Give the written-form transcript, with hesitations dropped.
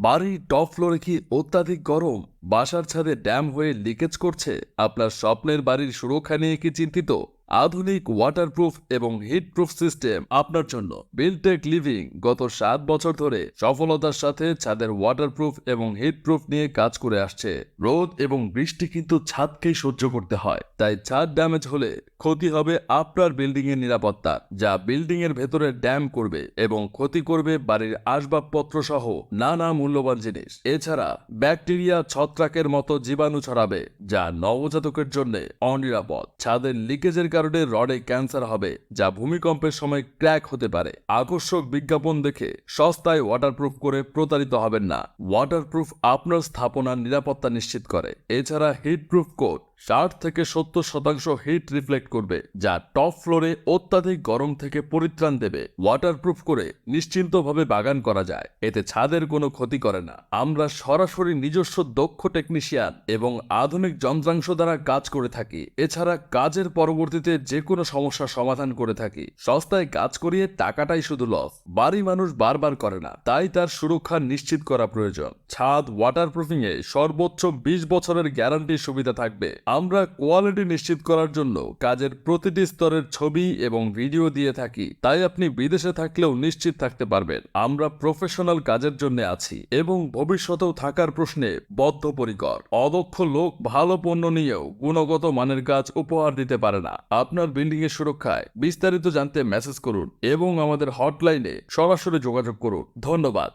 বাড়ির টপ ফ্লোরে কি অত্যাধিক গরম? বাসার ছাদে ড্যাম হয়ে লিকেজ করছে? আপনার স্বপ্নের বাড়ির সুরক্ষা নিয়ে কি চিন্তিত? আধুনিক ওয়াটারপ্রুফ এবং হিটপ্রুফ সিস্টেম আপনার জন্য। বিল্টেক লিভিং গত 7 বছর ধরে সফলতার সাথে ছাদের ওয়াটারপ্রুফ এবং হিটপ্রুফ নিয়ে কাজ করে আসছে। রোদ এবং বৃষ্টি কিন্তু ছাদকেই সহ্য করতে হয়, তাই ছাদ ড্যামেজ হলে ক্ষতি হবে আপনার বিল্ডিং এর নিরাপত্তা, যা বিল্ডিং এর ভেতরে ড্যাম করবে এবং ক্ষতি করবে বাড়ির আসবাবপত্র সহ নানা মূল্যবান জিনিস। এছাড়া ব্যাকটেরিয়া, ছত্রাকের মতো জীবাণু ছড়াবে, যা নবজাতকের জন্য অনিরাপদ। ছাদের লিকেজের কারণে রডে ক্যান্সার হবে, যা ভূমিকম্পের সময় ক্র্যাক হতে পারে। আকর্ষক বিজ্ঞাপন দেখে সস্তায় ওয়াটারপ্রুফ করে প্রতারিত হবেন না। ওয়াটারপ্রুফ আপনার স্থাপনার নিরাপত্তা নিশ্চিত করে। এছাড়া হিটপ্রুফ কোট 60 থেকে 70% হিট রিফ্লেক্ট করবে, যা টপ ফ্লোরে অত্যাধিক গরম থেকে পরিত্রাণ দেবে। ওয়াটারপ্রুফ করে নিশ্চিন্তভাবে বাগান করা যায়, এতে ছাদের কোনো ক্ষতি করে না। আমরা সরাসরি নিজস্ব দক্ষ টেকনিশিয়ান এবং আধুনিক যন্ত্রাংশ দ্বারা কাজ করে থাকি। এছাড়া কাজের পরবর্তীতে যে কোনো সমস্যার সমাধান করে থাকি। সস্তায় কাজ করিয়ে টাকাটাই শুধু লস। বাড়ি মানুষ বারবার করে না, তাই তার সুরক্ষা নিশ্চিত করা প্রয়োজন। ছাদ ওয়াটারপ্রুফিং এ সর্বোচ্চ 20 বছরের গ্যারান্টির সুবিধা থাকবে। আমরা কোয়ালিটি নিশ্চিত করার জন্য কাজের প্রতিটি স্তরের ছবি এবং ভিডিও দিয়ে থাকি, তাই আপনি বিদেশে থাকলেও নিশ্চিত থাকতে পারবেন আমরা প্রফেশনাল কাজের জন্য আছি এবং ভবিষ্যতেও থাকার প্রশ্নে বদ্ধপরিকর। অদক্ষ লোক ভালো পণ্য নিয়েও গুণগত মানের কাজ উপহার দিতে পারে না। আপনার বিল্ডিং এর সুরক্ষায় বিস্তারিত জানতে মেসেজ করুন এবং আমাদের হটলাইনে সরাসরি যোগাযোগ করুন। ধন্যবাদ।